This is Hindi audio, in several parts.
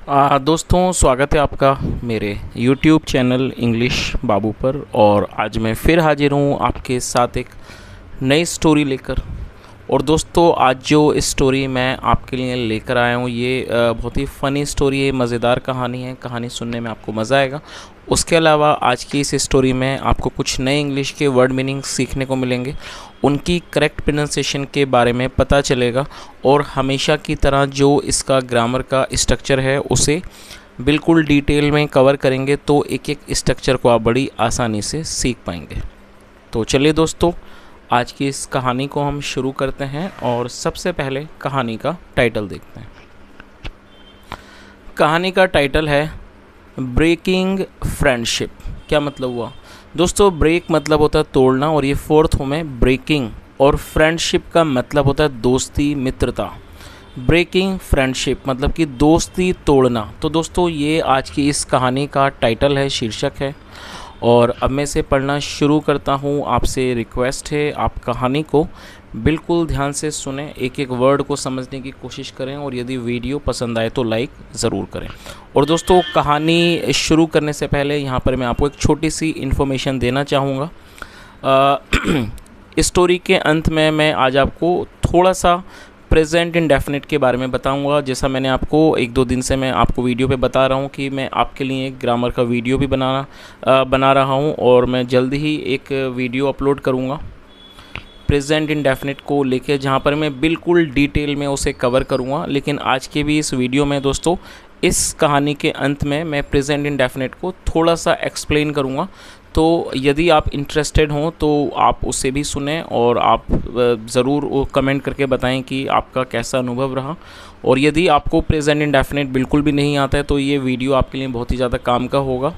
दोस्तों, स्वागत है आपका मेरे YouTube चैनल इंग्लिश बाबू पर। और आज मैं फिर हाजिर हूँ आपके साथ एक नई स्टोरी लेकर। और दोस्तों, आज जो स्टोरी मैं आपके लिए लेकर आया हूँ ये बहुत ही फ़नी स्टोरी है, मज़ेदार कहानी है। कहानी सुनने में आपको मज़ा आएगा। उसके अलावा आज की इस स्टोरी में आपको कुछ नए इंग्लिश के वर्ड मीनिंग सीखने को मिलेंगे, उनकी करेक्ट प्रोनाउंसिएशन के बारे में पता चलेगा। और हमेशा की तरह जो इसका ग्रामर का स्ट्रक्चर है उसे बिल्कुल डिटेल में कवर करेंगे, तो एक एक स्ट्रक्चर को आप बड़ी आसानी से सीख पाएंगे। तो चलिए दोस्तों, आज की इस कहानी को हम शुरू करते हैं। और सबसे पहले कहानी का टाइटल देखते हैं। कहानी का टाइटल है ब्रेकिंग फ्रेंडशिप। क्या मतलब हुआ दोस्तों? ब्रेक मतलब होता है तोड़ना, और ये फोर्थ फॉर्म है ब्रेकिंग। और फ्रेंडशिप का मतलब होता है दोस्ती, मित्रता। ब्रेकिंग फ्रेंडशिप मतलब कि दोस्ती तोड़ना। तो दोस्तों, ये आज की इस कहानी का टाइटल है, शीर्षक है। और अब मैं इसे पढ़ना शुरू करता हूँ। आपसे रिक्वेस्ट है, आप कहानी को बिल्कुल ध्यान से सुने, एक एक वर्ड को समझने की कोशिश करें। और यदि वीडियो पसंद आए तो लाइक ज़रूर करें। और दोस्तों, कहानी शुरू करने से पहले यहाँ पर मैं आपको एक छोटी सी इन्फॉर्मेशन देना चाहूँगा। स्टोरी के अंत में मैं आज आपको थोड़ा सा प्रेजेंट इंडेफिनिट के बारे में बताऊंगा। जैसा मैंने आपको एक दो दिन से मैं आपको वीडियो पे बता रहा हूँ कि मैं आपके लिए एक ग्रामर का वीडियो भी बना रहा हूँ, और मैं जल्द ही एक वीडियो अपलोड करूँगा प्रेजेंट इंडेफिनिट को लेके, जहाँ पर मैं बिल्कुल डिटेल में उसे कवर करूँगा। लेकिन आज के भी इस वीडियो में दोस्तों, इस कहानी के अंत में मैं प्रेजेंट इंडेफिनिट को थोड़ा सा एक्सप्लेन करूँगा। तो यदि आप इंटरेस्टेड हों तो आप उसे भी सुनें, और आप ज़रूर कमेंट करके बताएं कि आपका कैसा अनुभव रहा। और यदि आपको प्रेजेंट इंडेफिनिट बिल्कुल भी नहीं आता है तो ये वीडियो आपके लिए बहुत ही ज़्यादा काम का होगा।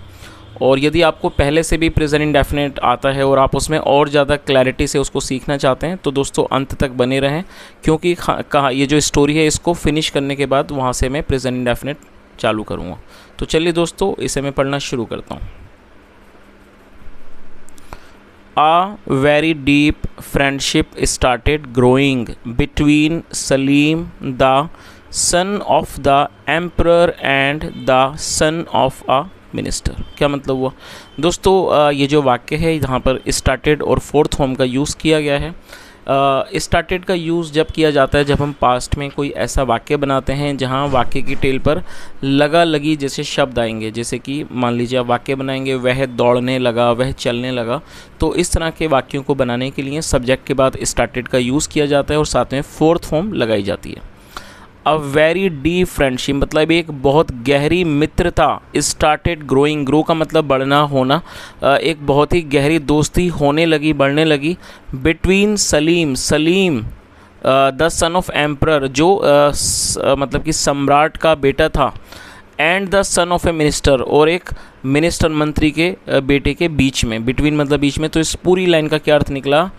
और यदि आपको पहले से भी प्रेजेंट इंडेफिनिट आता है और आप उसमें और ज़्यादा क्लैरिटी से उसको सीखना चाहते हैं तो दोस्तों अंत तक बने रहें, क्योंकि ये जो स्टोरी है इसको फिनिश करने के बाद वहाँ से मैं प्रेजेंट इंडेफिनिट चालू करूँगा। तो चलिए दोस्तों, इसे मैं पढ़ना शुरू करता हूँ। A very deep friendship started growing between Salim, the son of the emperor, and the son of a minister। क्या मतलब हुआ दोस्तों? ये जो वाक्य है यहाँ पर स्टार्टेड और फोर्थ फॉर्म का यूज़ किया गया है। स्टार्टेड का यूज़ जब किया जाता है जब हम पास्ट में कोई ऐसा वाक्य बनाते हैं जहाँ वाक्य की टेल पर लगा लगी जैसे शब्द आएंगे। जैसे कि मान लीजिए आप वाक्य बनाएंगे, वह दौड़ने लगा, वह चलने लगा। तो इस तरह के वाक्यों को बनाने के लिए सब्जेक्ट के बाद स्टार्टेड का यूज़ किया जाता है और साथ में फोर्थ फॉर्म लगाई जाती है। अ वेरी डीप फ्रेंडशिप मतलब एक बहुत गहरी मित्रता स्टार्टेड ग्रोइंग। ग्रो का मतलब बढ़ना, होना। एक बहुत ही गहरी दोस्ती होने लगी, बढ़ने लगी between Salim the son of emperor, जो मतलब कि सम्राट का बेटा था, and the son of A minister, और एक मिनिस्टर मंत्री के बेटे के बीच में। बिटवीन मतलब बीच में। तो इस पूरी लाइन का क्या अर्थ निकला?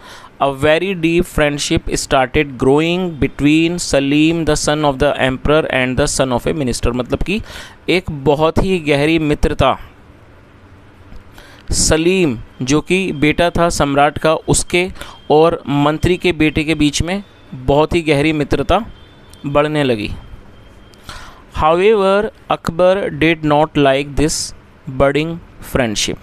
A very deep friendship started growing between Salim the son of the emperor and the son of A minister. मतलब कि एक बहुत ही गहरी मित्रता सलीम जो कि बेटा था सम्राट का, उसके और मंत्री के बेटे के बीच में बहुत ही गहरी मित्रता बढ़ने लगी। However, Akbar did not like this budding friendship.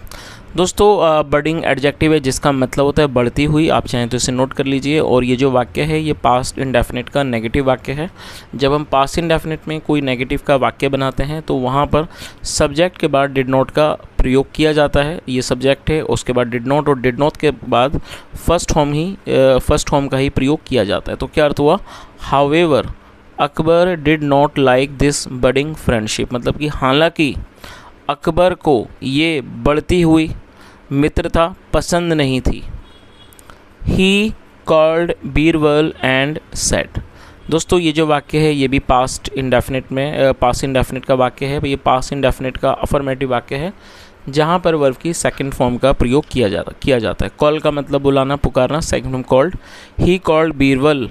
दोस्तों, बडिंग एडजेक्टिव है जिसका मतलब होता है बढ़ती हुई। आप चाहें तो इसे नोट कर लीजिए। और ये जो वाक्य है ये पास्ट इंडेफिनिट का नेगेटिव वाक्य है। जब हम पास्ट इंडेफिनिट में कोई नेगेटिव का वाक्य बनाते हैं तो वहाँ पर सब्जेक्ट के बाद डिड नॉट का प्रयोग किया जाता है। ये सब्जेक्ट है, उसके बाद डिड नॉट, और डिड नॉट के बाद फर्स्ट फॉर्म का ही प्रयोग किया जाता है। तो क्या अर्थ हुआ? However Akbar did not like this budding friendship. मतलब कि हालांकि अकबर को ये बढ़ती हुई मित्रता पसंद नहीं थी। ही कॉल्ड बीरबल एंड सेड। दोस्तों, ये जो वाक्य है ये भी पास्ट इंडेफिनिट का वाक्य है। ये पास्ट इंडेफिनिट का अफर्मेटिव वाक्य है जहाँ पर वर्ब की सेकंड फॉर्म का प्रयोग किया जाता है। कॉल का मतलब बुलाना, पुकारना। Second form called. He called Birbal,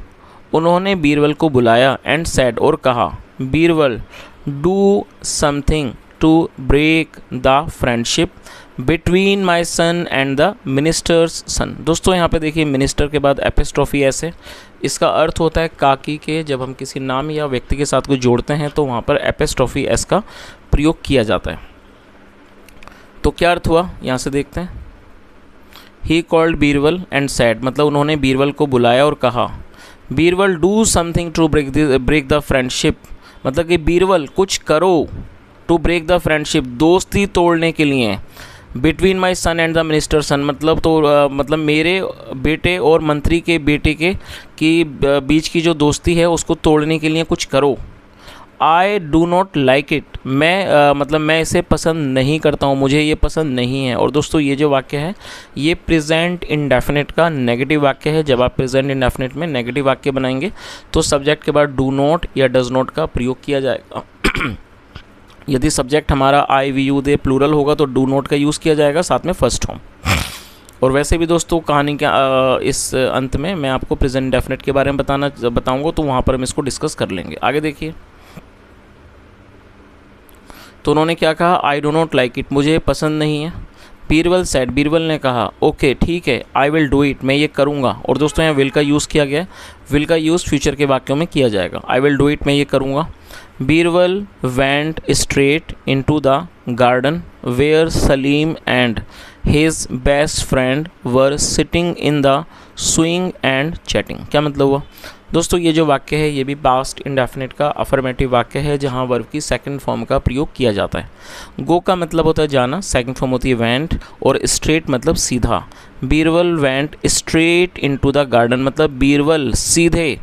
उन्होंने बीरबल को बुलाया, एंड सेड, और कहा, Birbal do something to break the friendship between my son and the minister's son. दोस्तों, यहाँ पे देखिए मिनिस्टर के बाद एपिस्ट्रॉफी एस है, इसका अर्थ होता है काकी के। जब हम किसी नाम या व्यक्ति के साथ को जोड़ते हैं तो वहाँ पर एपिस्ट्रॉफी एस का प्रयोग किया जाता है। तो क्या अर्थ हुआ, यहाँ से देखते हैं। He called Birbal and said, मतलब उन्होंने बीरबल को बुलाया और कहा, Birbal do something to break the friendship, मतलब कि बीरबल कुछ करो, टू ब्रेक द फ्रेंडशिप, दोस्ती तोड़ने के लिए, between my son and the minister son, मतलब तो मतलब मेरे बेटे और मंत्री के बेटे के बीच की जो दोस्ती है उसको तोड़ने के लिए कुछ करो। I do not like it, मैं मतलब मैं इसे पसंद नहीं करता हूँ, मुझे ये पसंद नहीं है। और दोस्तों ये जो वाक्य है ये प्रेजेंट इंडेफिनिट का नेगेटिव वाक्य है। जब आप प्रेजेंट इंडेफिनिट में नेगेटिव वाक्य बनाएंगे तो सब्जेक्ट के बाद डू नॉट या डज नॉट का प्रयोग किया जाएगा। यदि सब्जेक्ट हमारा आई वी यू दे प्लूरल होगा तो डू नॉट का यूज़ किया जाएगा साथ में फर्स्ट फॉर्म। और वैसे भी दोस्तों कहानी के इस अंत में मैं आपको प्रेजेंट इंडेफिनिट के बारे में बताऊँगा, तो वहाँ पर हम इसको डिस्कस कर लेंगे। आगे देखिए, तो उन्होंने क्या कहा, I do not like it, मुझे पसंद नहीं है। बीरबल सेड, बीरबल ने कहा, ओके ठीक है, आई विल डू इट, मैं ये करूँगा। और दोस्तों यहाँ विल का यूज़ किया गया है, विल का यूज़ फ्यूचर के वाक्यों में किया जाएगा। आई विल डू इट, मैं ये करूँगा। Birbal went straight into the garden where Salim and his best friend were sitting in the swing and chatting. क्या मतलब हुआ दोस्तों, ये जो वाक्य है ये भी पास्ट इंडेफिनिट का अफर्मेटिव वाक्य है जहाँ वर्ब की सेकंड फॉर्म का प्रयोग किया जाता है। गो का मतलब होता है जाना, सेकंड फॉर्म होती है वेंट, और स्ट्रेट मतलब सीधा। Birbal went straight into the garden, मतलब बीरबल सीधे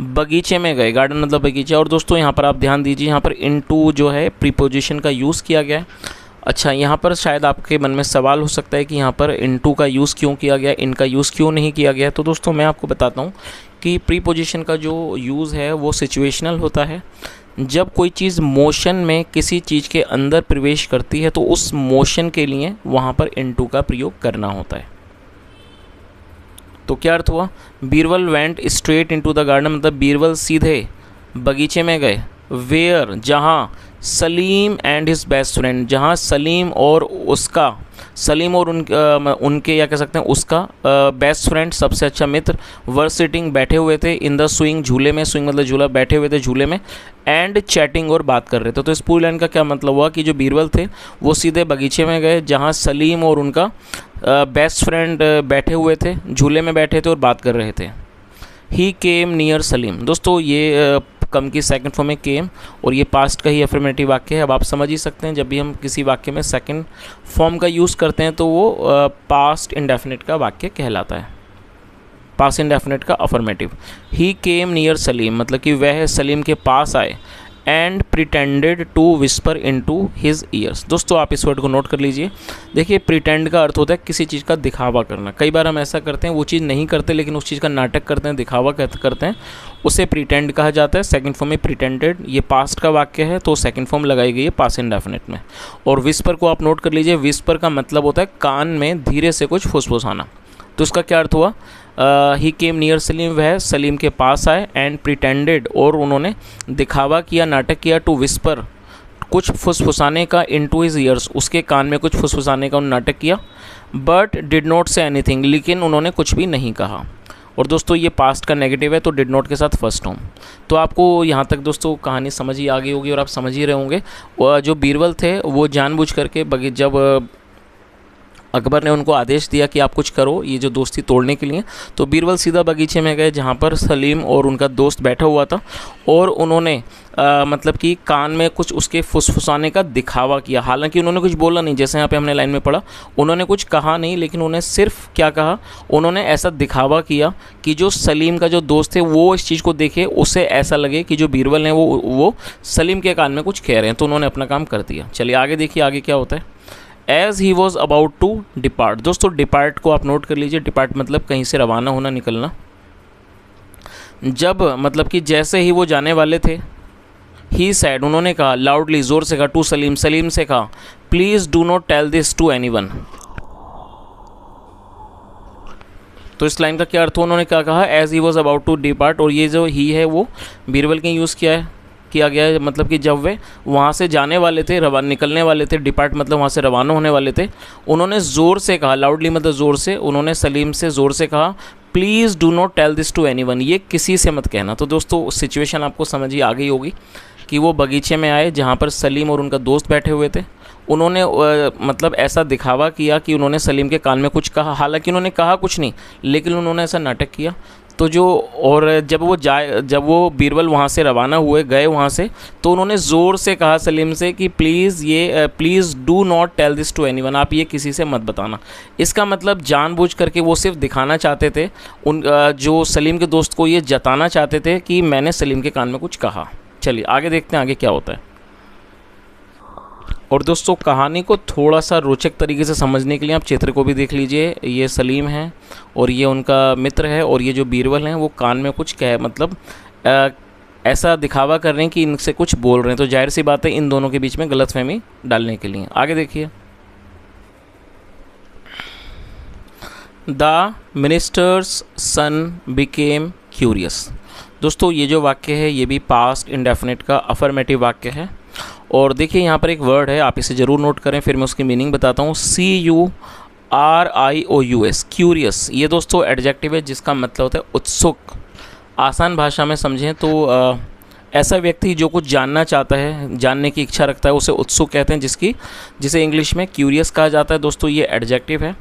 बगीचे में गए, गार्डन मतलब बगीचा। और दोस्तों यहाँ पर आप ध्यान दीजिए, यहाँ पर इनटू जो है प्रीपोजिशन का यूज़ किया गया है। अच्छा, यहाँ पर शायद आपके मन में सवाल हो सकता है कि यहाँ पर इनटू का यूज़ क्यों किया गया, इनका यूज़ क्यों नहीं किया गया। तो दोस्तों मैं आपको बताता हूँ कि प्रीपोजिशन का जो यूज़ है वो सिचुएशनल होता है। जब कोई चीज़ मोशन में किसी चीज़ के अंदर प्रवेश करती है तो उस मोशन के लिए वहाँ पर इनटू का प्रयोग करना होता है। तो क्या अर्थ हुआ, Birbal went straight into the garden, मतलब बीरबल सीधे बगीचे में गए। वेयर, जहाँ, Salim and his best friend, जहाँ सलीम और उसका, सलीम और उनके या कह सकते हैं उसका बेस्ट फ्रेंड सबसे अच्छा मित्र, वर सिटिंग बैठे हुए थे, इन द स्विंग झूले में, स्विंग मतलब झूला, बैठे हुए थे झूले में, एंड चैटिंग और बात कर रहे थे। तो इस पूरी लाइन का क्या मतलब हुआ कि जो बीरबल थे वो सीधे बगीचे में गए जहाँ सलीम और उनका बेस्ट फ्रेंड बैठे हुए थे, झूले में बैठे थे और बात कर रहे थे। ही केम नियर सलीम, दोस्तों ये कम की सेकंड फॉर्म में केम, और ये पास्ट का ही अफर्मेटिव वाक्य है। अब आप समझ ही सकते हैं जब भी हम किसी वाक्य में सेकंड फॉर्म का यूज़ करते हैं तो वो पास्ट इंडेफिनिट का वाक्य कहलाता है, पास्ट इंडेफिनिट का affirmative. He came near Salim, मतलब कि वह सलीम के पास आए, and pretended to whisper into his ears. दोस्तों आप इस वर्ड को नोट कर लीजिए। देखिए प्रिटेंड का अर्थ होता है किसी चीज़ का दिखावा करना। कई बार हम ऐसा करते हैं, वो चीज़ नहीं करते लेकिन उस चीज़ का नाटक करते हैं, दिखावा करते हैं, उसे प्रिटेंड कहा जाता है। सेकंड फॉर्म में प्रिटेंडेड, ये पास्ट का वाक्य है तो सेकंड फॉर्म लगाई गई है पास्ट इंडेफिनिट में। और विस्पर को आप नोट कर लीजिए, विस्पर का मतलब होता है कान में धीरे से कुछ फुसफुसाना। तो उसका क्या अर्थ हुआ, ही केम नियर सलीम, वह सलीम के पास आए, एंड प्रिटेंडेड, और उन्होंने दिखावा किया, नाटक किया, टू विस्पर, कुछ फुसफुसाने का, इनटू हिज ईयर्स, उसके कान में कुछ फुसफुसाने का उन्होंने नाटक किया। But did not say anything, लेकिन उन्होंने कुछ भी नहीं कहा। और दोस्तों ये पास्ट का नेगेटिव है तो डिड नॉट के साथ फर्स्ट होम। तो आपको यहाँ तक दोस्तों कहानी समझ ही आ गई होगी और आप समझ ही रहे होंगे। जो बीरबल थे वो जानबूझ करके जब अकबर ने उनको आदेश दिया कि आप कुछ करो ये जो दोस्ती तोड़ने के लिए, तो बीरबल सीधा बगीचे में गए जहाँ पर सलीम और उनका दोस्त बैठा हुआ था, और उन्होंने मतलब कि कान में कुछ उसके फुसफुसाने का दिखावा किया। हालांकि उन्होंने कुछ बोला नहीं, जैसे यहाँ पे हमने लाइन में पढ़ा, उन्होंने कुछ कहा नहीं, लेकिन उन्होंने सिर्फ क्या कहा, उन्होंने ऐसा दिखावा किया कि जो सलीम का जो दोस्त है वो इस चीज़ को देखे, उसे ऐसा लगे कि जो बीरबल हैं वो सलीम के कान में कुछ कह रहे हैं, तो उन्होंने अपना काम कर दिया। चलिए आगे देखिए, आगे क्या होता है। As he was about to depart, दोस्तों डिपार्ट को आप नोट कर लीजिए। डिपार्ट मतलब कहीं से रवाना होना, निकलना। जब मतलब कि जैसे ही वो जाने वाले थे, ही सैड, उन्होंने कहा, लाउडली, जोर से कहा, टू सलीम, सलीम से कहा, please do not tell this to anyone. तो इस लाइन का क्या अर्थ, उन्होंने क्या कहा, as he was about to depart, और ये जो ही है वो बीरबल के यूज़ किया गया है, मतलब कि जब वे वहाँ से जाने वाले थे, निकलने वाले थे, डिपार्ट मतलब वहाँ से रवाना होने वाले थे, उन्होंने ज़ोर से कहा, लाउडली मतलब ज़ोर से, उन्होंने सलीम से ज़ोर से कहा, please do not tell this to anyone, ये किसी से मत कहना। तो दोस्तों सिचुएशन आपको समझ ही आ गई होगी कि वो बगीचे में आए जहाँ पर सलीम और उनका दोस्त बैठे हुए थे। उन्होंने मतलब ऐसा दिखावा किया कि उन्होंने सलीम के कान में कुछ कहा, हालांकि उन्होंने कहा कुछ नहीं, लेकिन उन्होंने ऐसा नाटक किया। तो जब वो बीरबल वहाँ से रवाना हुए, गए वहाँ से, तो उन्होंने ज़ोर से कहा सलीम से कि please do not tell this to anyone, आप ये किसी से मत बताना। इसका मतलब जानबूझ करके वो सिर्फ दिखाना चाहते थे, जो सलीम के दोस्त को ये जताना चाहते थे कि मैंने सलीम के कान में कुछ कहा। चलिए आगे देखते हैं आगे क्या होता है। और दोस्तों कहानी को थोड़ा सा रोचक तरीके से समझने के लिए आप चित्र को भी देख लीजिए। ये सलीम है और ये उनका मित्र है, और ये जो बीरबल हैं वो कान में कुछ मतलब ऐसा दिखावा कर रहे हैं कि इनसे कुछ बोल रहे हैं। तो जाहिर सी बात है इन दोनों के बीच में गलतफहमी डालने के लिए। आगे देखिए। The minister's son became curious. दोस्तों ये जो वाक्य है ये भी पास्ट इंडेफिनिट का अफर्मेटिव वाक्य है। और देखिए यहाँ पर एक वर्ड है, आप इसे ज़रूर नोट करें, फिर मैं उसकी मीनिंग बताता हूँ। CURIOUS, curious. ये दोस्तों एडजेक्टिव है जिसका मतलब होता है उत्सुक। आसान भाषा में समझें तो ऐसा व्यक्ति जो कुछ जानना चाहता है, जानने की इच्छा रखता है, उसे उत्सुक कहते हैं, जिसे इंग्लिश में क्यूरियस कहा जाता है। दोस्तों ये एडजेक्टिव है।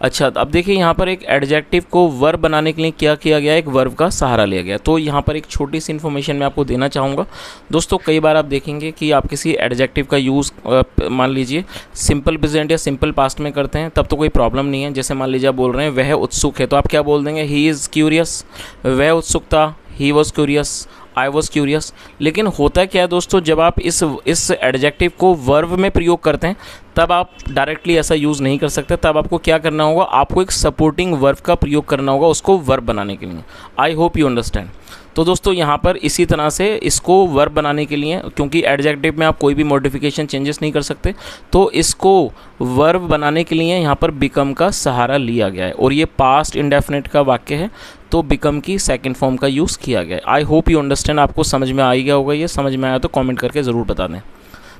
अच्छा अब देखिए यहाँ पर एक एडजेक्टिव को वर्ब बनाने के लिए क्या किया गया, एक वर्ब का सहारा लिया गया। तो यहाँ पर एक छोटी सी इन्फॉर्मेशन मैं आपको देना चाहूँगा। दोस्तों कई बार आप देखेंगे कि आप किसी एडजेक्टिव का यूज़ मान लीजिए सिंपल प्रेजेंट या सिंपल पास्ट में करते हैं, तब तो कोई प्रॉब्लम नहीं है। जैसे मान लीजिए आप बोल रहे हैं वह उत्सुक है, तो आप क्या बोल देंगे, ही इज़ क्यूरियस। वह उत्सुक था, he was curious, I was curious. लेकिन होता क्या है दोस्तों, जब आप इस एडजेक्टिव को वर्ब में प्रयोग करते हैं तब आप डायरेक्टली ऐसा यूज़ नहीं कर सकते। तब आपको क्या करना होगा, आपको एक सपोर्टिंग वर्ब का प्रयोग करना होगा उसको वर्ब बनाने के लिए। I hope you understand. तो दोस्तों यहाँ पर इसी तरह से इसको वर्ब बनाने के लिए, क्योंकि एडजेक्टिव में आप कोई भी मॉडिफिकेशन चेंजेस नहीं कर सकते, तो इसको वर्ब बनाने के लिए यहाँ पर बिकम का सहारा लिया गया है। और ये पास्ट इंडेफिनिट का वाक्य है, तो बिकम की सेकंड फॉर्म का यूज़ किया गया है। I hope you understand. आपको समझ में आ ही गया होगा, ये समझ में आया तो कमेंट करके ज़रूर बता दें।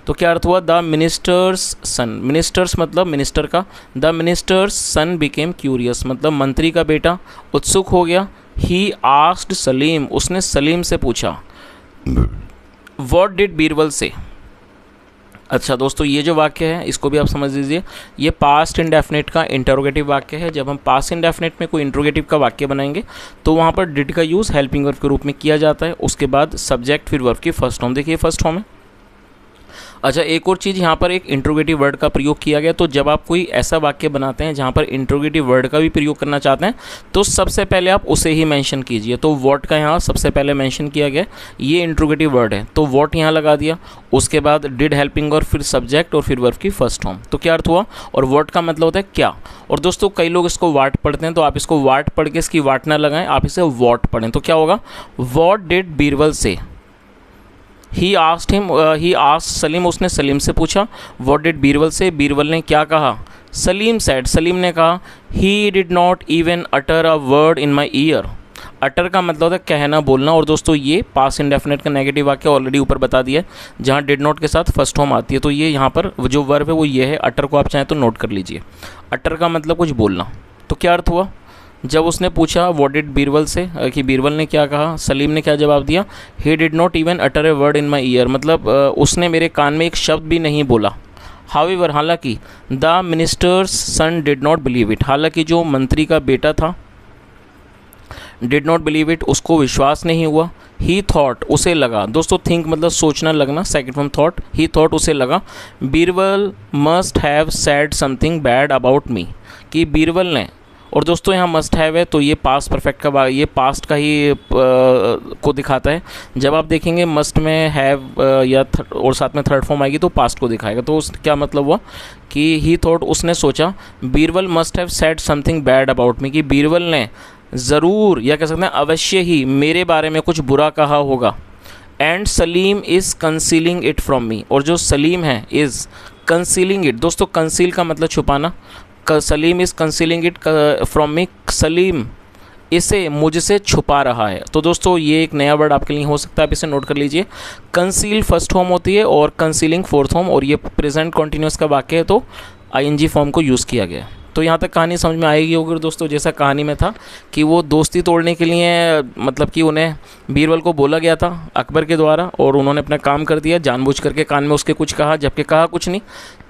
तो क्या अर्थ हुआ, द मिनिस्टर्स सन, मिनिस्टर्स मतलब मिनिस्टर का, the minister's son became curious मतलब मंत्री का बेटा उत्सुक हो गया। ही आस्क्ड सलीम, उसने सलीम से पूछा। व्हाट डिड बीरबल से। अच्छा दोस्तों ये जो वाक्य है इसको भी आप समझ लीजिए, ये पास्ट इंडेफिनिट का इंटरोगेटिव वाक्य है। जब हम पास्ट इंडेफिनिट में कोई इंटरोगेटिव का वाक्य बनाएंगे तो वहाँ पर डिड का यूज़ हेल्पिंग वर्ब के रूप में किया जाता है, उसके बाद सब्जेक्ट फिर वर्ब की फर्स्ट फॉर्म। देखिए फर्स्ट फॉर्म है। अच्छा एक और चीज़, यहाँ पर एक इंट्रोगेटिव वर्ड का प्रयोग किया गया। तो जब आप कोई ऐसा वाक्य बनाते हैं जहाँ पर इंट्रोगेटिव वर्ड का भी प्रयोग करना चाहते हैं तो सबसे पहले आप उसे ही मेंशन कीजिए। तो व्हाट का यहाँ सबसे पहले मेंशन किया गया, ये इंट्रोगेटिव वर्ड है तो व्हाट यहाँ लगा दिया, उसके बाद डिड हेल्पिंग और फिर सब्जेक्ट और फिर वर्ब की फर्स्ट फॉर्म। तो क्या अर्थ हुआ, और व्हाट का मतलब होता है क्या। और दोस्तों कई लोग इसको वाट पढ़ते हैं, तो आप इसको वाट पढ़ के इसकी वाट ना लगाएं, आप इसे वॉट पढ़ें। तो क्या होगा, व्हाट डिड बीरबल से। ही आस्क्ड सलीम, उसने सलीम से पूछा। व्हाट डिड बीरबल से, बीरबल ने क्या कहा। सलीम सेड, सलीम ने कहा। He did not even utter a word in my ear. Utter का मतलब होता है कहना, बोलना। और दोस्तों ये पास्ट इंडेफिनिट का नेगेटिव वाक्य ऑलरेडी ऊपर बता दिया है, जहाँ डिड नॉट के साथ फर्स्ट फॉर्म आती है। तो ये यहाँ पर जो वर्ब है वो ये है। अटर को आप चाहें तो नोट कर लीजिए। अटर का मतलब कुछ बोलना। तो क्या अर्थ हुआ, जब उसने पूछा व्हाट डिड बीरबल से कि बीरबल ने क्या कहा, सलीम ने क्या जवाब दिया, ही did not even utter a word in my year, मतलब उसने मेरे कान में एक शब्द भी नहीं बोला। हाउएवर, हालांकि the minister's son did not believe it, हालांकि जो मंत्री का बेटा था डिड नॉट बिलीव इट, उसको विश्वास नहीं हुआ। ही थॉट, उसे लगा। दोस्तों थिंक मतलब सोचना, लगना, second from thought. He thought, उसे लगा। Birbal must have said something bad about me, कि बीरबल ने, और दोस्तों यहाँ मस्ट हैव है तो ये पास्ट परफेक्ट का, ये पास्ट का ही को दिखाता है। जब आप देखेंगे मस्ट में हैव या और साथ में थर्ड फॉर्म आएगी तो पास्ट को दिखाएगा। तो उस क्या मतलब हुआ कि ही थॉट, उसने सोचा, Birbal must have said something bad about me, कि बीरबल ने ज़रूर या कह सकते हैं अवश्य ही मेरे बारे में कुछ बुरा कहा होगा। And Salim is concealing it from me, और जो सलीम है इज़ कंसीलिंग इट। दोस्तों कंसील का मतलब छुपाना। Salim is concealing it from me, Salim इसे मुझसे छुपा रहा है। तो दोस्तों ये एक नया वर्ड आपके लिए हो सकता है, आप इसे नोट कर लीजिए। कंसील फर्स्ट फॉर्म होती है और कंसीलिंग फोर्थ फॉर्म, और ये प्रेजेंट कॉन्टिन्यूस का वाक्य है तो आईएनजी फॉर्म को यूज़ किया गया है। तो यहाँ तक कहानी समझ में आएगी होगी दोस्तों। जैसा कहानी में था कि वो दोस्ती तोड़ने के लिए मतलब कि उन्हें बीरबल को बोला गया था अकबर के द्वारा, और उन्होंने अपना काम कर दिया, जानबूझ करके कान में उसके कुछ कहा जबकि कहा कुछ नहीं।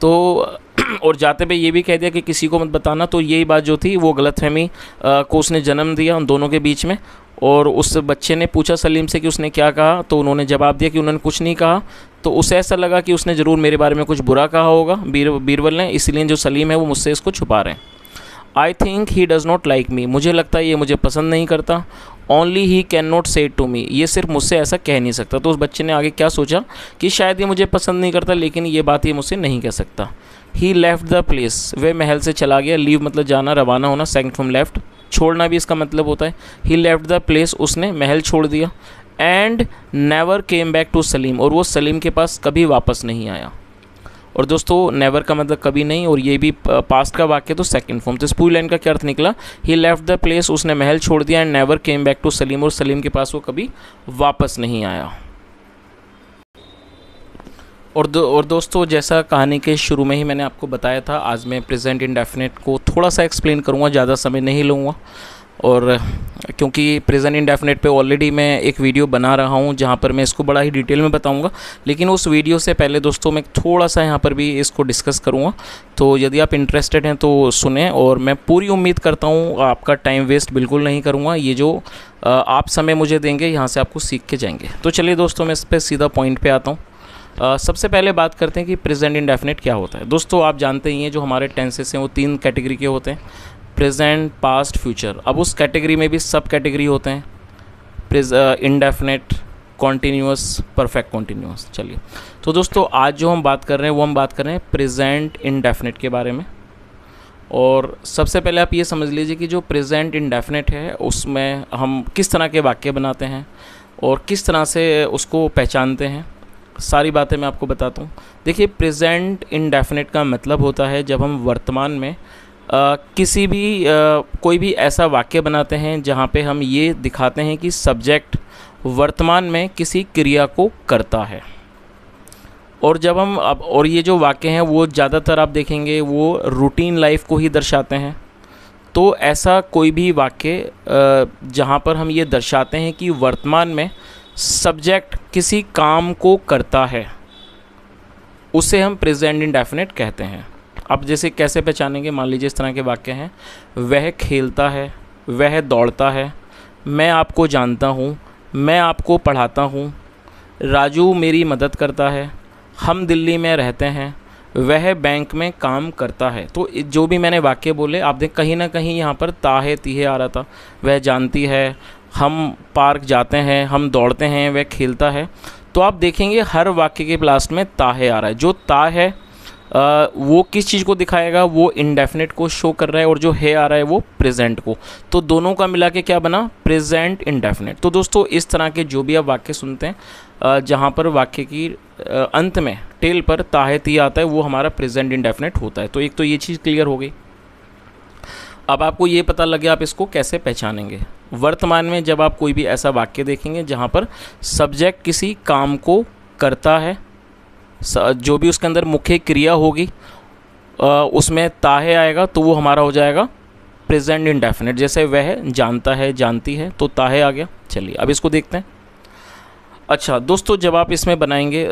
तो और जाते पे ये भी कह दिया कि किसी को मत बताना। तो यही बात जो थी वो गलतफहमी को उसने जन्म दिया उन दोनों के बीच में। और उस बच्चे ने पूछा सलीम से कि उसने क्या कहा, तो उन्होंने जवाब दिया कि उन्होंने कुछ नहीं कहा। तो उसे ऐसा लगा कि उसने ज़रूर मेरे बारे में कुछ बुरा कहा होगा बीरबल ने, इसलिए जो सलीम है वो मुझसे इसको छुपा रहे हैं। I think he does not like me, मुझे लगता है ये मुझे पसंद नहीं करता। ओनली ही कैन नॉट से टू मी, ये सिर्फ मुझसे ऐसा कह नहीं सकता। तो उस बच्चे ने आगे क्या सोचा कि शायद ये मुझे पसंद नहीं करता, लेकिन ये बात ये मुझसे नहीं कह सकता। ही लेफ्ट द प्लेस, वह महल से चला गया। लीव मतलब जाना, रवाना होना, सेकंड फ्रॉम लेफ्ट, छोड़ना भी इसका मतलब होता है। ही लेफ्ट द प्लेस, उसने महल छोड़ दिया। And never came back to Salim, और वो सलीम के पास कभी वापस नहीं आया। और दोस्तों नेवर का मतलब कभी नहीं, और ये भी पास्ट का वाक्य तो सेकंड फॉर्म। तो इस पूरी लाइन का क्या अर्थ निकला, ही लेफ्ट द प्लेस, उसने महल छोड़ दिया। And never came back to Salim, और सलीम के पास वो कभी वापस नहीं आया। और दोस्तों जैसा कहानी के शुरू में ही मैंने आपको बताया था, आज मैं प्रेजेंट इंडेफिनिट को थोड़ा सा एक्सप्लेन करूँगा, ज़्यादा समय नहीं लूँगा। और क्योंकि प्रेजेंट इंडेफिनिट पे ऑलरेडी मैं एक वीडियो बना रहा हूँ जहाँ पर मैं इसको बड़ा ही डिटेल में बताऊँगा, लेकिन उस वीडियो से पहले दोस्तों मैं थोड़ा सा यहाँ पर भी इसको डिस्कस करूँगा। तो यदि आप इंटरेस्टेड हैं तो सुने, और मैं पूरी उम्मीद करता हूँ आपका टाइम वेस्ट बिल्कुल नहीं करूँगा। ये जो आप समय मुझे देंगे यहाँ से आपको सीख के जाएंगे। तो चलिए दोस्तों मैं इस पर सीधा पॉइंट पर आता हूँ। सबसे पहले बात करते हैं कि प्रेजेंट इंडेफिनिट क्या होता है। दोस्तों आप जानते ही हैं जो हमारे टेंसेस हैं वो 3 कैटेगरी के होते हैं, प्रेजेंट, पास्ट, फ्यूचर। अब उस कैटेगरी में भी सब कैटेगरी होते हैं, इंडेफिनिट, कॉन्टीन्यूअस, परफेक्ट कॉन्टीन्यूअस। चलिए तो दोस्तों आज जो हम बात कर रहे हैं वो हम बात कर रहे हैं प्रेजेंट इंडेफिनिट के बारे में। और सबसे पहले आप ये समझ लीजिए कि जो प्रेजेंट इंडेफिनिट है उसमें हम किस तरह के वाक्य बनाते हैं और किस तरह से उसको पहचानते हैं, सारी बातें मैं आपको बताता हूँ। देखिए प्रेजेंट इंडेफिनिट का मतलब होता है जब हम वर्तमान में किसी भी कोई भी ऐसा वाक्य बनाते हैं जहाँ पे हम ये दिखाते हैं कि सब्जेक्ट वर्तमान में किसी क्रिया को करता है। और जब हम अब और ये जो वाक्य हैं वो ज़्यादातर आप देखेंगे वो रूटीन लाइफ को ही दर्शाते हैं। तो ऐसा कोई भी वाक्य जहाँ पर हम ये दर्शाते हैं कि वर्तमान में सब्जेक्ट किसी काम को करता है, उसे हम प्रेजेंट इंडेफिनिट कहते हैं। अब जैसे कैसे पहचानेंगे, मान लीजिए इस तरह के वाक्य हैं, वह खेलता है, वह दौड़ता है, मैं आपको जानता हूँ, मैं आपको पढ़ाता हूँ, राजू मेरी मदद करता है, हम दिल्ली में रहते हैं, वह बैंक में काम करता है। तो जो भी मैंने वाक्य बोले आप देख कहीं ना कहीं यहाँ पर ताहे तीहे आ रहा था। वह जानती है, हम पार्क जाते हैं, हम दौड़ते हैं, वह खेलता है। तो आप देखेंगे हर वाक्य के लास्ट में ताहे आ रहा है। जो ता है वो किस चीज़ को दिखाएगा, वो इंडेफिनिट को शो कर रहा है, और जो है आ रहा है वो प्रेजेंट को। तो दोनों का मिला के क्या बना, प्रेजेंट इंडेफिनिट। तो दोस्तों इस तरह के जो भी आप वाक्य सुनते हैं जहाँ पर वाक्य की अंत में टेल पर ताहे ती आता है, वो हमारा प्रेजेंट इंडेफिनिट होता है। तो एक तो ये चीज़ क्लियर हो गई। अब आपको ये पता लगे आप इसको कैसे पहचानेंगे। वर्तमान में जब आप कोई भी ऐसा वाक्य देखेंगे जहाँ पर सब्जेक्ट किसी काम को करता है, जो भी उसके अंदर मुख्य क्रिया होगी उसमें ताहे आएगा, तो वो हमारा हो जाएगा प्रेजेंट इंडेफिनिट। जैसे वह जानता है, जानती है, तो ताहे आ गया। चलिए अब इसको देखते हैं। अच्छा दोस्तों जब आप इसमें बनाएंगे,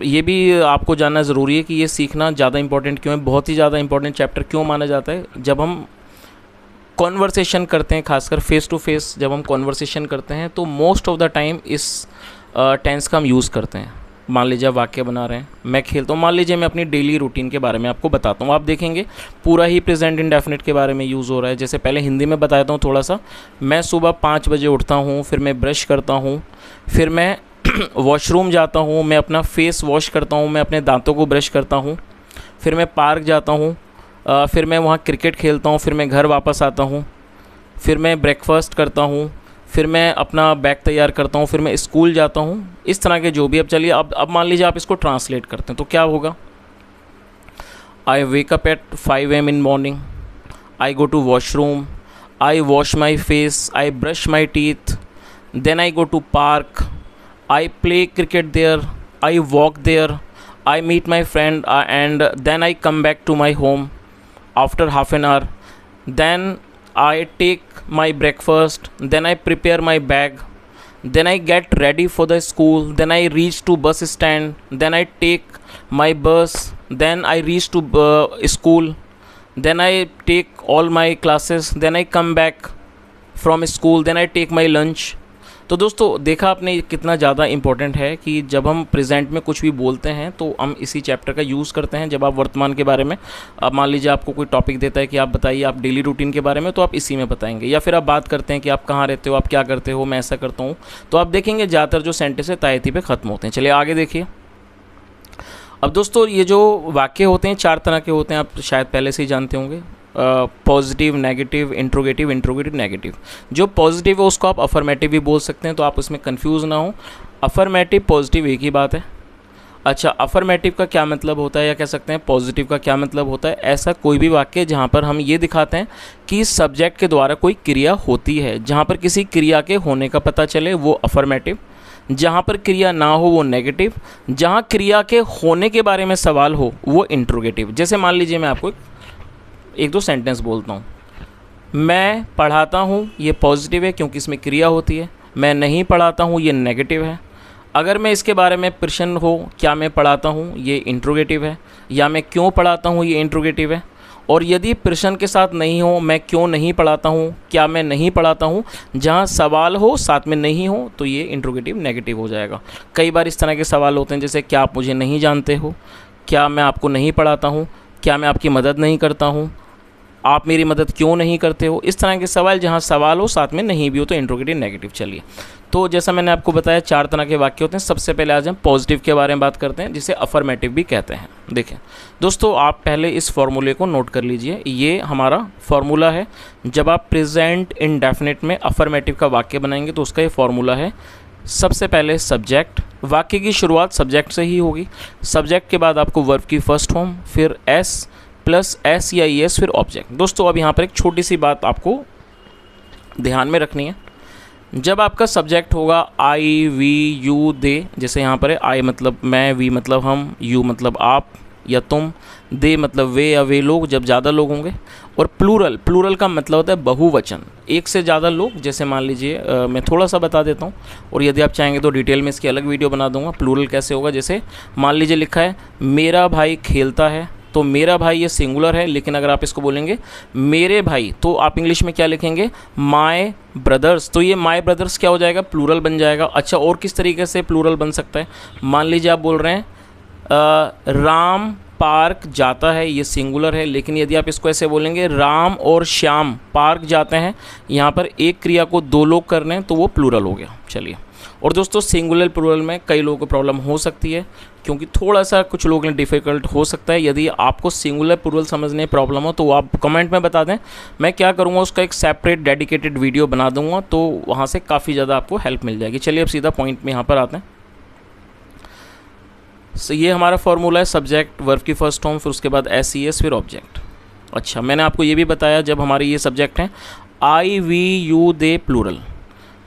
ये भी आपको जानना ज़रूरी है कि ये सीखना ज़्यादा इंपॉर्टेंट क्यों है, बहुत ही ज़्यादा इंपॉर्टेंट चैप्टर क्यों माना जाता है। जब हम कॉन्वर्सेशन करते हैं, खासकर फेस टू फेस जब हम कॉन्वर्सेशन करते हैं, तो मोस्ट ऑफ द टाइम इस टेंस का हम यूज़ करते हैं। मान लीजिए आप वाक्य बना रहे हैं, मैं खेलता हूँ, मान लीजिए मैं अपनी डेली रूटीन के बारे में आपको बताता हूँ। आप देखेंगे पूरा ही प्रेजेंट इंडेफिनिट के बारे में यूज़ हो रहा है। जैसे पहले हिंदी में बताता हूँ थोड़ा सा। मैं सुबह 5 बजे उठता हूँ, फिर मैं ब्रश करता हूँ, फिर मैं वॉशरूम जाता हूँ, मैं अपना फेस वॉश करता हूँ, मैं अपने दांतों को ब्रश करता हूँ, फिर मैं पार्क जाता हूँ, फिर मैं वहाँ क्रिकेट खेलता हूँ, फिर मैं घर वापस आता हूँ, फिर मैं ब्रेकफास्ट करता हूँ, फिर मैं अपना बैग तैयार करता हूँ, फिर मैं स्कूल जाता हूँ। इस तरह के जो भी। अब चलिए अब मान लीजिए आप इसको ट्रांसलेट करते हैं तो क्या होगा। I wake up at 5 AM in morning, I go to washroom, I wash my face, I brush my teeth, then I go to park, I play cricket there, I walk there, I meet my friend and then I come back to my home after half an hour. then I take my breakfast, then I prepare my bag, then I get ready for the school, then I reach to bus stand, then I take my bus, then I reach to school, then I take all my classes, then I come back from school, then I take my lunch. तो दोस्तों देखा आपने कितना ज़्यादा इम्पोर्टेंट है कि जब हम प्रेजेंट में कुछ भी बोलते हैं तो हम इसी चैप्टर का यूज़ करते हैं। जब आप वर्तमान के बारे में, अब मान लीजिए आपको कोई टॉपिक देता है कि आप बताइए आप डेली रूटीन के बारे में, तो आप इसी में बताएंगे। या फिर आप बात करते हैं कि आप कहाँ रहते हो, आप क्या करते हो, मैं ऐसा करता हूँ, तो आप देखेंगे ज़्यादातर जो सेंटेंस है तायती पे ख़त्म होते हैं। चलिए आगे देखिए। अब दोस्तों ये जो वाक्य होते हैं 4 तरह के होते हैं, आप शायद पहले से ही जानते होंगे। Positive, negative, interrogative, interrogative, negative. जो पॉजिटिव है उसको आप अफर्मेटिव भी बोल सकते हैं, तो आप उसमें कंफ्यूज ना हो। अफर्मेटिव पॉजिटिव एक ही बात है। अच्छा, अफर्मेटिव का क्या मतलब होता है, या कह सकते हैं पॉजिटिव का क्या मतलब होता है? ऐसा कोई भी वाक्य जहाँ पर हम ये दिखाते हैं कि सब्जेक्ट के द्वारा कोई क्रिया होती है, जहाँ पर किसी क्रिया के होने का पता चले वो अफर्मेटिव, जहाँ पर क्रिया ना हो वो नेगेटिव, जहाँ क्रिया के होने के बारे में सवाल हो वो इंट्रोगेटिव। जैसे मान लीजिए मैं आपको एक दो सेंटेंस बोलता हूँ। मैं पढ़ाता हूँ, ये पॉजिटिव है क्योंकि इसमें क्रिया होती है। मैं नहीं पढ़ाता हूँ, ये नेगेटिव है। अगर मैं इसके बारे में प्रश्न हो, क्या मैं पढ़ाता हूँ, ये इंट्रोगेटिव है। या मैं क्यों पढ़ाता हूँ, ये इंट्रोगेटिव है। और यदि प्रश्न के साथ नहीं हो, मैं क्यों नहीं पढ़ाता हूँ, क्या मैं नहीं पढ़ाता हूँ, जहाँ सवाल हो साथ में नहीं हो, तो ये इंट्रोगेटिव नेगेटिव हो जाएगा। कई बार इस तरह के सवाल होते हैं, जैसे क्या आप मुझे नहीं जानते हो, क्या मैं आपको नहीं पढ़ाता हूँ, क्या मैं आपकी मदद नहीं करता हूँ, आप मेरी मदद क्यों नहीं करते हो। इस तरह के सवाल जहाँ सवाल हो साथ में नहीं भी हो तो इंट्रोगेटिव नेगेटिव। चलिए, तो जैसा मैंने आपको बताया 4 तरह के वाक्य होते हैं। सबसे पहले आज हम पॉजिटिव के बारे में बात करते हैं, जिसे अफर्मेटिव भी कहते हैं। देखें दोस्तों, आप पहले इस फॉर्मूले को नोट कर लीजिए। ये हमारा फॉर्मूला है। जब आप प्रेजेंट इंडेफिनिट में अफर्मेटिव का वाक्य बनाएंगे तो उसका ये फॉर्मूला है। सबसे पहले सब्जेक्ट, वाक्य की शुरुआत सब्जेक्ट से ही होगी। सब्जेक्ट के बाद आपको वर्ब की फर्स्ट फॉर्म, फिर एस प्लस एस या एस, फिर ऑब्जेक्ट। दोस्तों अब यहाँ पर एक छोटी सी बात आपको ध्यान में रखनी है। जब आपका सब्जेक्ट होगा आई, वी, यू, दे, जैसे यहाँ पर है आई मतलब मैं, वी मतलब हम, यू मतलब आप या तुम, दे मतलब वे या वे लोग जब ज़्यादा लोग होंगे। और प्लूरल, प्लूरल का मतलब होता है बहुवचन, एक से ज़्यादा लोग। जैसे मान लीजिए मैं थोड़ा सा बता देता हूँ, और यदि आप चाहेंगे तो डिटेल में इसकी अलग वीडियो बना दूंगा। प्लूरल कैसे होगा, जैसे मान लीजिए लिखा है मेरा भाई खेलता है, तो मेरा भाई ये सिंगुलर है, लेकिन अगर आप इसको बोलेंगे मेरे भाई तो आप इंग्लिश में क्या लिखेंगे, माय ब्रदर्स। तो ये माय ब्रदर्स क्या हो जाएगा, प्लूरल बन जाएगा। अच्छा, और किस तरीके से प्लूरल बन सकता है? मान लीजिए आप बोल रहे हैं राम पार्क जाता है, ये सिंगुलर है, लेकिन यदि आप इसको ऐसे बोलेंगे राम और श्याम पार्क जाते हैं, यहाँ पर एक क्रिया को 2 लोग कर रहे हैं, तो वो प्लूरल हो गया। चलिए, और दोस्तों सिंगुलर प्लूरल में कई लोगों को प्रॉब्लम हो सकती है, क्योंकि थोड़ा सा कुछ लोगों ने डिफ़िकल्ट हो सकता है। यदि आपको सिंगुलर प्लूरल समझने में प्रॉब्लम हो तो आप कमेंट में बता दें, मैं क्या करूँगा उसका एक सेपरेट डेडिकेटेड वीडियो बना दूंगा, तो वहाँ से काफ़ी ज़्यादा आपको हेल्प मिल जाएगी। चलिए अब सीधा पॉइंट में यहाँ पर आते हैं। ये हमारा फॉर्मूला है, सब्जेक्ट, वर्ब की फर्स्ट फॉर्म, फिर उसके बाद एस ई एस, फिर ऑब्जेक्ट। अच्छा, मैंने आपको ये भी बताया जब हमारे ये सब्जेक्ट हैं आई, वी, यू, दे, प्लूरल।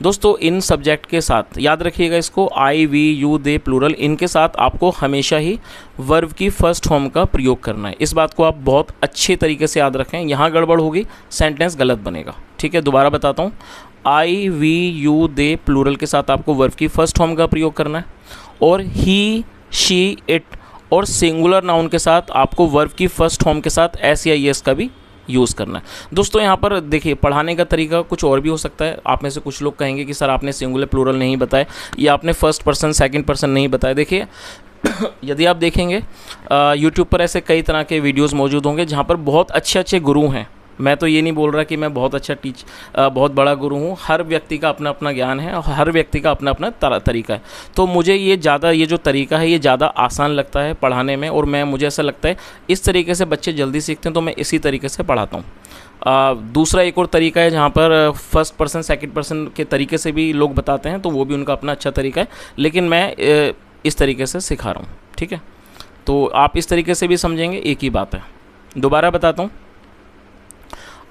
दोस्तों इन सब्जेक्ट के साथ याद रखिएगा इसको, आई, वी, यू, दे, प्लूरल, इनके साथ आपको हमेशा ही वर्ब की फर्स्ट फॉर्म का प्रयोग करना है। इस बात को आप बहुत अच्छे तरीके से याद रखें, यहाँ गड़बड़ होगी, सेंटेंस गलत बनेगा। ठीक है, दोबारा बताता हूँ, आई, वी, यू, दे, प्लूरल के साथ आपको वर्ब की फर्स्ट फॉर्म का प्रयोग करना है। और ही, शी, इट और सिंगुलर नाउन के साथ आपको वर्ब की फर्स्ट फॉर्म के साथ एस या एस का भी यूज़ करना है। दोस्तों यहाँ पर देखिए, पढ़ाने का तरीका कुछ और भी हो सकता है। आप में से कुछ लोग कहेंगे कि सर आपने सिंगुलर प्लूरल नहीं बताए, या आपने फर्स्ट पर्सन सेकंड पर्सन नहीं बताया। देखिए यदि आप देखेंगे यूट्यूब पर ऐसे कई तरह के वीडियोस मौजूद होंगे जहाँ पर बहुत अच्छे अच्छे गुरु हैं। मैं तो ये नहीं बोल रहा कि मैं बहुत अच्छा बहुत बड़ा गुरु हूँ। हर व्यक्ति का अपना अपना ज्ञान है और हर व्यक्ति का अपना अपना तरीका है। तो मुझे ये जो तरीका है ये ज़्यादा आसान लगता है पढ़ाने में, और मुझे ऐसा लगता है इस तरीके से बच्चे जल्दी सीखते हैं, तो मैं इसी तरीके से पढ़ाता हूँ। दूसरा एक और तरीका है जहाँ पर फर्स्ट पर्सन सेकंड पर्सन के तरीके से भी लोग बताते हैं, तो वो भी उनका अपना अच्छा तरीका है, लेकिन मैं इस तरीके से सिखा रहा हूँ। ठीक है, तो आप इस तरीके से भी समझेंगे, एक ही बात है। दोबारा बताता हूँ,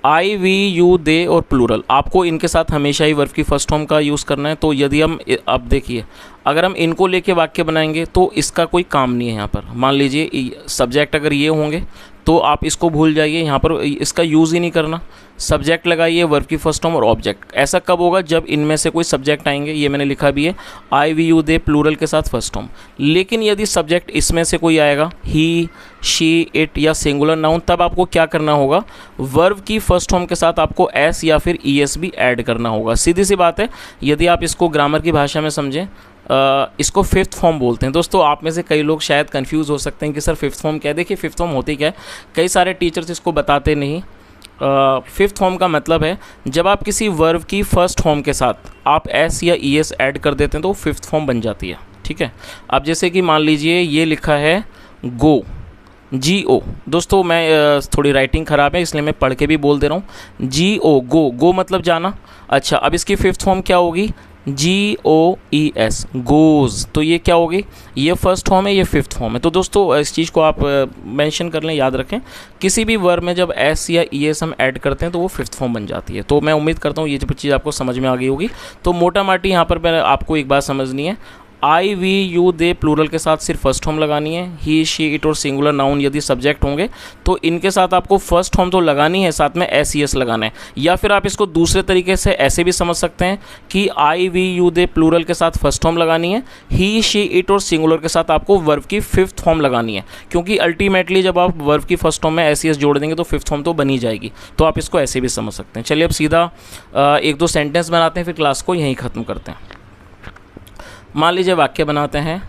आई, वी, यू, दे और प्लूरल, आपको इनके साथ हमेशा ही वर्ब की फर्स्ट फॉर्म का यूज़ करना है। तो यदि हम अब देखिए अगर हम इनको लेके वाक्य बनाएंगे तो इसका कोई काम नहीं है यहाँ पर। मान लीजिए सब्जेक्ट अगर ये होंगे तो आप इसको भूल जाइए, यहाँ पर इसका यूज़ ही नहीं करना। सब्जेक्ट लगाइए, वर्ब की फर्स्ट फॉर्म और ऑब्जेक्ट। ऐसा कब होगा? जब इनमें से कोई सब्जेक्ट आएंगे, ये मैंने लिखा भी है, आई वी यू दे प्लूरल के साथ फर्स्ट फॉर्म। लेकिन यदि सब्जेक्ट इसमें से कोई आएगा, ही, शी, इट या सिंगुलर नाउन, तब आपको क्या करना होगा? वर्ब की फर्स्ट फॉर्म के साथ आपको एस या फिर ई एस भी ऐड करना होगा। सीधी सी बात है। यदि आप इसको ग्रामर की भाषा में समझें, इसको फिफ्थ फॉर्म बोलते हैं। दोस्तों आप में से कई लोग शायद कंफ्यूज हो सकते हैं कि सर फिफ्थ फॉर्म क्या है। देखिए फिफ्थ फॉर्म होती क्या है, कई सारे टीचर्स इसको बताते नहीं। फिफ्थ फॉर्म का मतलब है जब आप किसी वर्ब की फर्स्ट फॉर्म के साथ आप एस या ई एस ऐड कर देते हैं तो वो फिफ्थ फॉर्म बन जाती है। ठीक है, अब जैसे कि मान लीजिए ये लिखा है गो, जी ओ। दोस्तों मैं थोड़ी राइटिंग ख़राब है इसलिए मैं पढ़ के भी बोल दे रहा हूँ, जी ओ, गो। गो मतलब जाना। अच्छा, अब इसकी फिफ्थ फॉर्म क्या होगी? जी ओ ई एस, गोज़। तो ये क्या होगी? ये फर्स्ट फॉर्म है, ये फिफ्थ फॉर्म है। तो दोस्तों इस चीज़ को आप मेंशन कर लें, याद रखें, किसी भी वर्ब में जब एस या ई एस हम ऐड करते हैं तो वो फिफ्थ फॉर्म बन जाती है। तो मैं उम्मीद करता हूँ ये चीज़ आपको समझ में आ गई होगी। तो मोटा माटी यहाँ पर आपको एक बात समझनी है, आई वी यू दे प्लूरल के साथ सिर्फ फर्स्ट फॉर्म लगानी है। ही, शी, इट और सिंगुलर नाउन यदि सब्जेक्ट होंगे तो इनके साथ आपको फर्स्ट फॉर्म तो लगानी है, साथ में एस ई एस लगाना है। या फिर आप इसको दूसरे तरीके से ऐसे भी समझ सकते हैं कि आई वी यू दे प्लूरल के साथ फर्स्ट फॉर्म लगानी है, ही, शी, इट और सिंगुलर के साथ आपको वर्ब की फिफ्थ फॉर्म लगानी है। क्योंकि अल्टीमेटली जब आप वर्ब की फर्स्ट फॉर्म में एस ई एस जोड़ देंगे तो फिफ्थ फॉर्म तो बनी जाएगी। तो आप इसको ऐसे भी समझ सकते हैं। चलिए अब सीधा एक दो सेंटेंस बनाते हैं, फिर क्लास को यहीं ख़त्म करते हैं। मान लीजिए वाक्य बनाते हैं,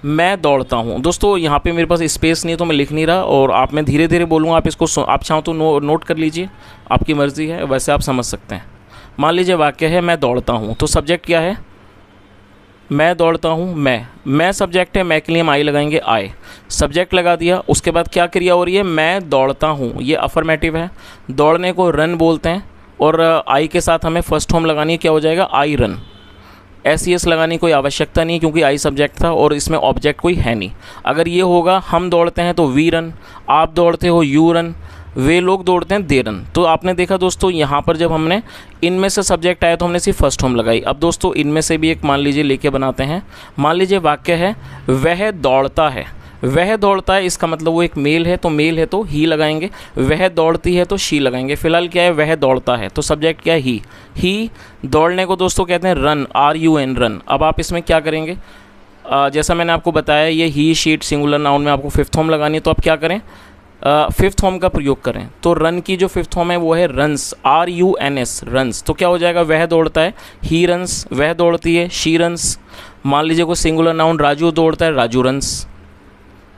मैं दौड़ता हूँ। दोस्तों यहाँ पे मेरे पास स्पेस नहीं है तो मैं लिख नहीं रहा, और आप मैं धीरे धीरे बोलूँगा, आप इसको आप चाहो तो नोट कर लीजिए, आपकी मर्ज़ी है, वैसे आप समझ सकते हैं। मान लीजिए वाक्य है मैं दौड़ता हूँ, तो सब्जेक्ट क्या है? मैं दौड़ता हूँ, मैं सब्जेक्ट है, मैं के लिए हम आई लगाएंगे, आई। सब्जेक्ट लगा दिया, उसके बाद क्या क्रिया हो रही है? मैं दौड़ता हूँ, ये अफर्मेटिव है। दौड़ने को रन बोलते हैं, और आई के साथ हमें फर्स्ट फॉर्म लगानी है, क्या हो जाएगा? I run. S E S लगाने की कोई आवश्यकता नहीं क्योंकि आई सब्जेक्ट था और इसमें ऑब्जेक्ट कोई है नहीं। अगर ये होगा हम दौड़ते हैं तो वी रन, आप दौड़ते हो यू रन, वे लोग दौड़ते हैं दे रन। तो आपने देखा दोस्तों यहाँ पर जब हमने इनमें से सब्जेक्ट आया तो हमने सिर्फ फर्स्ट फॉर्म लगाई। अब दोस्तों इनमें से भी एक मान लीजिए लेके बनाते हैं। मान लीजिए वाक्य है वह दौड़ता है, वह दौड़ता है, इसका मतलब वो एक मेल है, तो मेल है तो ही लगाएंगे। वह दौड़ती है तो शी लगाएंगे। फिलहाल क्या है? वह दौड़ता है, तो सब्जेक्ट क्या है? ही। दौड़ने को दोस्तों कहते हैं run, R U N, run. अब आप इसमें क्या करेंगे? जैसा मैंने आपको बताया, ये ही, शीट, सिंगुलर नाउन में आपको फिफ्थ फॉर्म लगानी है, तो आप क्या करें? फिफ्थ फॉर्म का प्रयोग करें। तो रन की जो फिफ्थ फॉर्म है वो है runs, R U N S, runs. तो क्या हो जाएगा? वह दौड़ता है, ही रन्स, वह दौड़ती है, शी रन्स। मान लीजिए कोई सिंगुलर नाउन राजू दौड़ता है, राजू रन्स।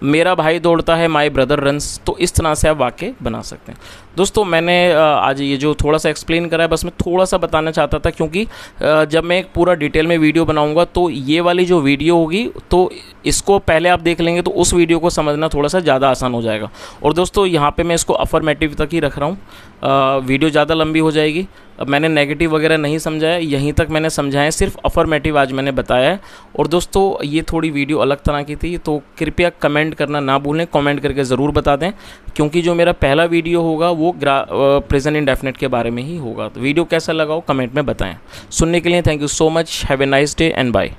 मेरा भाई दौड़ता है, माई ब्रदर रन्स। तो इस तरह से आप वाक्य बना सकते हैं। दोस्तों मैंने आज ये जो थोड़ा सा एक्सप्लेन करा है, बस मैं थोड़ा सा बताना चाहता था, क्योंकि जब मैं एक पूरा डिटेल में वीडियो बनाऊंगा तो ये वाली जो वीडियो होगी तो इसको पहले आप देख लेंगे तो उस वीडियो को समझना थोड़ा सा ज़्यादा आसान हो जाएगा। और दोस्तों यहाँ पे मैं इसको अफर्मेटिव तक ही रख रहा हूँ, वीडियो ज़्यादा लंबी हो जाएगी। अब मैंने नेगेटिव वगैरह नहीं समझाया, यहीं तक मैंने समझाया, सिर्फ अफर्मेटिव आज मैंने बताया है। और दोस्तों ये थोड़ी वीडियो अलग तरह की थी, तो कृपया कमेंट करना ना भूलें, कमेंट करके ज़रूर बता दें, क्योंकि जो मेरा पहला वीडियो होगा वो प्रेजेंट इंडेफिनिट के बारे में ही होगा। तो वीडियो कैसा लगा हो कमेंट में बताएं। सुनने के लिए thank you so much, have a nice day and bye.